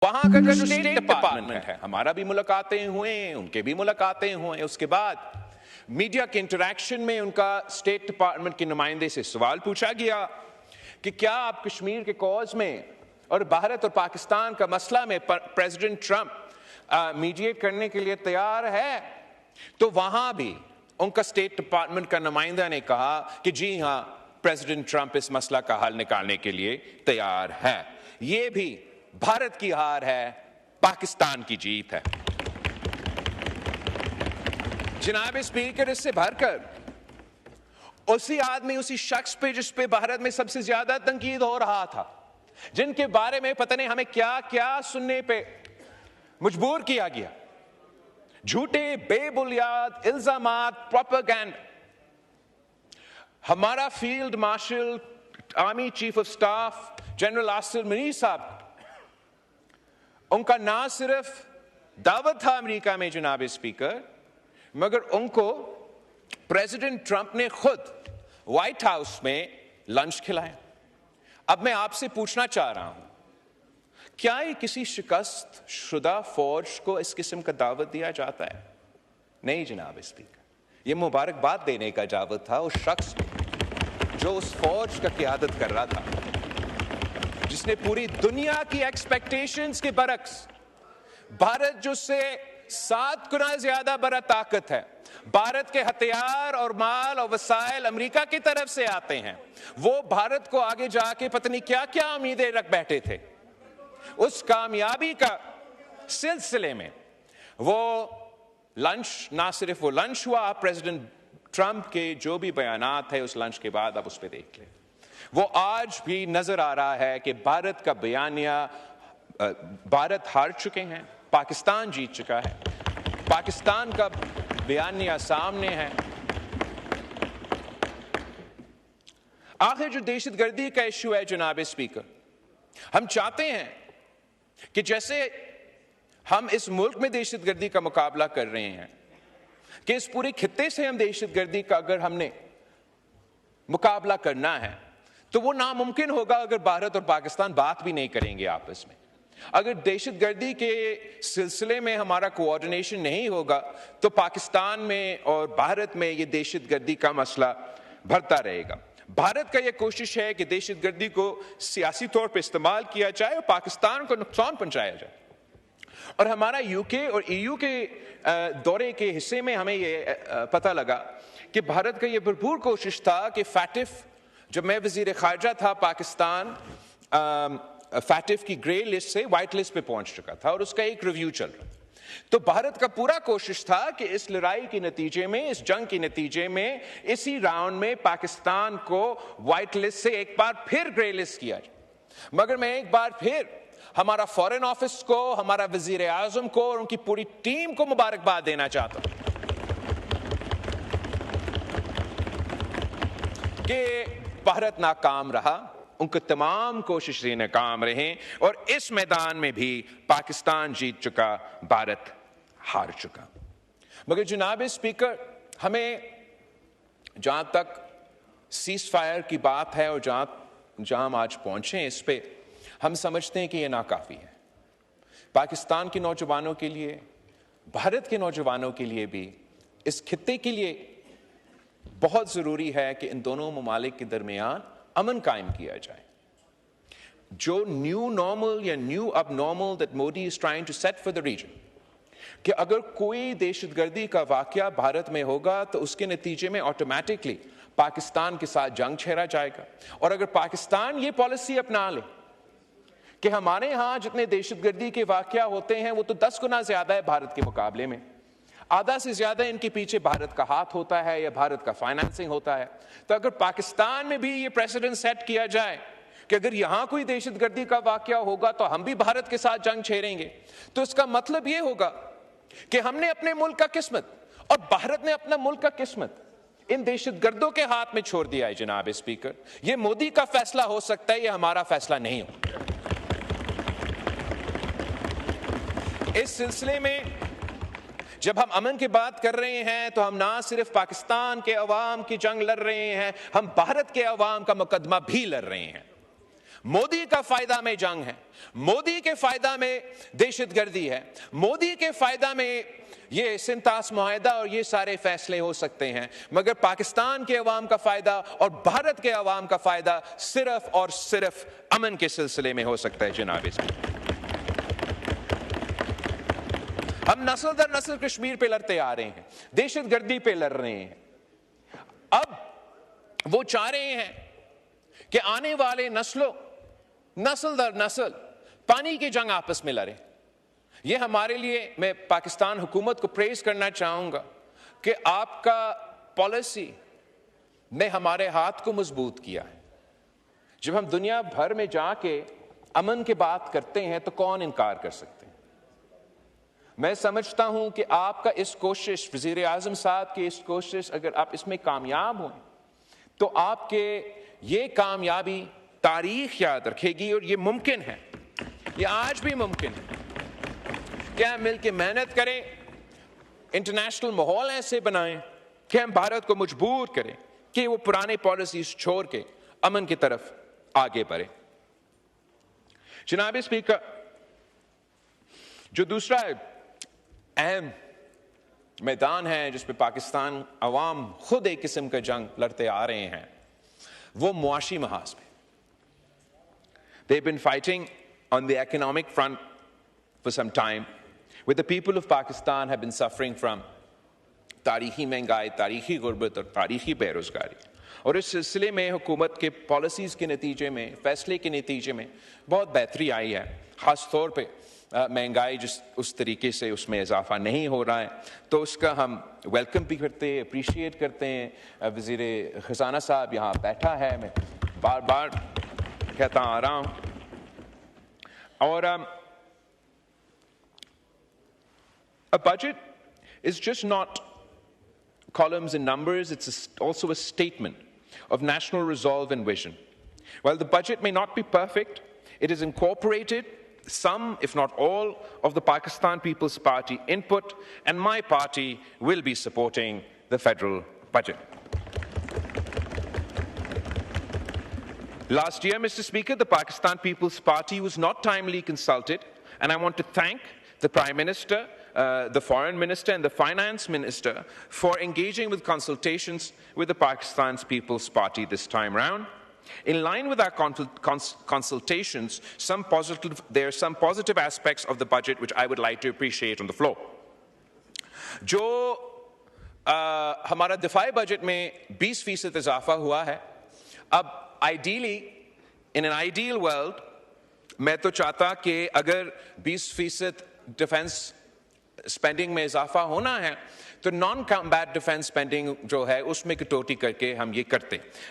वहां का जो स्टेट डिपार्टमेंट है, हमारा भी मुलाकातें हुए, उनके भी मुलाकातें हुए। उसके बाद मीडिया के इंटरैक्शन में उनका स्टेट डिपार्टमेंट के नुमाइंदे से सवाल पूछा गया कि क्या आप कश्मीर के कॉज में और भारत और पाकिस्तान का मसला में प्रेसिडेंट ट्रंप मीडिएट करने के लिए तैयार है। तो वहां भी उनका स्टेट डिपार्टमेंट का नुमाइंदा ने कहा कि जी हां, प्रेसिडेंट ट्रंप इस मसला का हल निकालने के लिए तैयार है। ये भी भारत की हार है, पाकिस्तान की जीत है। जनाब स्पीकर, इससे भरकर उसी आदमी, उसी शख्स पे जिस पे भारत में सबसे ज्यादा तंकीद हो रहा था, जिनके बारे में पता नहीं हमें क्या क्या सुनने पे मजबूर किया गया, झूठे बेबुनियाद इल्जामात, प्रोपेगेंडा, हमारा field marshal, army chief of staff general Asif Munir साहब, उनका ना सिर्फ दावत था अमेरिका में जनाब स्पीकर, मगर उनको प्रेसिडेंट ट्रंप ने खुद व्हाइट हाउस में लंच खिलाया। अब मैं आपसे पूछना चाह रहा हूं, क्या ये किसी शिकस्त शुदा फौज को इस किस्म का दावत दिया जाता है? नहीं जनाब स्पीकर, ये मुबारकबाद देने का दावत था उस शख्स को जो उस फौज का क़यादत कर रहा था, जिसने पूरी दुनिया की एक्सपेक्टेशंस के बरक्स, भारत जो से 7 गुना ज्यादा बड़ा ताकत है, भारत के हथियार और माल और वसाइल अमेरिका की तरफ से आते हैं, वो भारत को आगे जाके पता नहीं क्या क्या उम्मीदें रख बैठे थे। उस कामयाबी का सिलसिले में वो लंच, ना सिर्फ वो लंच हुआ, आप प्रेसिडेंट ट्रंप के जो भी बयानात है उस लंच के बाद आप उस पर देख लें, वो आज भी नजर आ रहा है कि भारत का बयानिया, भारत हार चुके हैं, पाकिस्तान जीत चुका है, पाकिस्तान का बयानिया सामने है। आखिर जो दहशतगर्दी का इशू है जनाब स्पीकर, हम चाहते हैं कि जैसे हम इस मुल्क में दहशतगर्दी का मुकाबला कर रहे हैं, कि इस पूरे खित्ते से हम दहशतगर्दी का अगर हमने मुकाबला करना है तो वो नामुमकिन होगा अगर भारत और पाकिस्तान बात भी नहीं करेंगे आपस में। अगर दहशतगर्दी के सिलसिले में हमारा कोऑर्डिनेशन नहीं होगा तो पाकिस्तान में और भारत में ये दहशतगर्दी का मसला बढ़ता रहेगा। भारत का यह कोशिश है कि दहशतगर्दी को सियासी तौर पर इस्तेमाल किया जाए और पाकिस्तान को नुकसान पहुंचाया जाए। और हमारा यूके और ईयू के दौरे के हिस्से में हमें यह पता लगा कि भारत का यह भरपूर कोशिश था कि फैटिफ, जब मैं वजीर खारजा था पाकिस्तान, फैटिफ की ग्रे लिस्ट से व्हाइट लिस्ट पे पहुंच चुका था और उसका एक रिव्यू चल रहा था। तो भारत का पूरा कोशिश था कि इस लड़ाई के नतीजे में, इस जंग के नतीजे में, इसी राउंड में पाकिस्तान को व्हाइट लिस्ट से एक बार फिर ग्रे लिस्ट किया जाए। मगर मैं एक बार फिर हमारा फॉरेन ऑफिस को, हमारा वजीर आजम को और उनकी पूरी टीम को मुबारकबाद देना चाहता हूं कि भारत नाकाम रहा, उनकी तमाम कोशिशें नाकाम रहे और इस मैदान में भी पाकिस्तान जीत चुका, भारत हार चुका। मगर जनाब स्पीकर, हमें जहां तक सीज फायर की बात है और जहां हम आज पहुंचे, इस पे हम समझते हैं कि यह नाकाफी है। पाकिस्तान के नौजवानों के लिए, भारत के नौजवानों के लिए भी, इस खित्ते के लिए बहुत जरूरी है कि इन दोनों ममालिक के दरमियान अमन कायम किया जाए। जो न्यू नॉर्मल या न्यू अब normal that Modi is trying to set for the reason, कि अगर कोई दहशतगर्दी का वाकया भारत में होगा तो उसके नतीजे में ऑटोमेटिकली पाकिस्तान के साथ जंग छेड़ा जाएगा। और अगर पाकिस्तान ये पॉलिसी अपना ले कि हमारे यहां जितने दहशतगर्दी के वाकया होते हैं वो तो 10 गुना ज्यादा है भारत के मुकाबले में, आधा से ज्यादा इनके पीछे भारत का हाथ होता है या भारत का फाइनेंसिंग होता है, तो अगर पाकिस्तान में भी ये प्रेसिडेंट सेट किया जाए कि अगर यहां कोई दहशतगर्दी का वाकया होगा तो हम भी भारत के साथ जंग छेड़ेंगे, तो इसका मतलब ये होगा कि हमने अपने मुल्क का किस्मत और भारत ने अपना मुल्क का किस्मत इन दहशतगर्दों के हाथ में छोड़ दिया है। जनाब स्पीकर, यह मोदी का फैसला हो सकता है, यह हमारा फैसला नहीं हो। इस सिलसिले में जब हम अमन की बात कर रहे हैं तो हम ना सिर्फ पाकिस्तान के अवाम की जंग लड़ रहे हैं, हम भारत के अवाम का मुकदमा भी लड़ रहे हैं। मोदी का फायदा में जंग है, मोदी के फायदा में दहशतगर्दी है, मोदी के फायदा में ये सिंतास मुआहदा और ये सारे फैसले हो सकते हैं, मगर पाकिस्तान के अवाम का फायदा और भारत के अवाम का फायदा सिर्फ और सिर्फ अमन के सिलसिले में हो सकता है। जनाब, हम नस्ल दर नस्ल कश्मीर पे लड़ते आ रहे हैं, दहशतगर्दी पे लड़ रहे हैं। अब वो चाह रहे हैं कि आने वाले नस्लों, नस्ल दर नस्ल पानी की जंग आपस में लड़े। ये हमारे लिए, मैं पाकिस्तान हुकूमत को प्रेज करना चाहूंगा कि आपका पॉलिसी ने हमारे हाथ को मजबूत किया है। जब हम दुनिया भर में जाके अमन की बात करते हैं तो कौन इनकार कर सकते हैं। मैं समझता हूं कि आपका इस कोशिश, वजीर आजम साहब की इस कोशिश, अगर आप इसमें कामयाब हों तो आपके ये कामयाबी तारीख याद रखेगी और ये मुमकिन है, ये आज भी मुमकिन है कि हम मिलकर मेहनत करें, इंटरनेशनल माहौल ऐसे बनाएं कि हम भारत को मजबूर करें कि वो पुराने पॉलिसीज छोड़ के अमन की तरफ आगे बढ़े। जनाब स्पीकर, जो दूसरा अहम मैदान है जिस पे पाकिस्तान अवाम खुद एक किस्म का जंग लड़ते आ रहे हैं, वो मुआशी महाज पे। They've been fighting on the economic front for some time, where the people of Pakistan have been suffering from तारीखी महंगाई, तारीखी गुर्बत और तारीखी बेरोजगारी। और इस सिलसिले में हुकूमत के पॉलिसीज़ के नतीजे में, फैसले के नतीजे में बहुत बेहतरी आई है। ख़ास तौर पे महंगाई जिस उस तरीके से उसमें इजाफा नहीं हो रहा है, तो उसका हम वेलकम भी करते हैं, अप्रिशिएट करते हैं। वज़ीर ख़जाना साहब यहाँ बैठा है, मैं बार बार कहता आ रहा हूँ। और a budget is just not columns and numbers, it's also a statement of national resolve and vision. While the budget may not be perfect, it has incorporated some, if not all, of the Pakistan People's Party input, and my party will be supporting the federal budget. Last year, Mr. Speaker, the Pakistan People's Party was not timely consulted, and I want to thank the Prime Minister, the Foreign Minister and the Finance Minister for engaging with consultations with the Pakistan People's Party this time round. In line with our consultations, there are some positive aspects of the budget which I would like to appreciate on the floor. जो हमारा दिफाई budget में 20% इजाफा हुआ है, अब in an ideal world, मैं तो चाहता कि अगर 20% डिफेंस स्पेंडिंग में इजाफा होना है तो नॉन कॉम्बैट डिफेंस स्पेंडिंग जो है उसमें कटौती करके हम ये करते।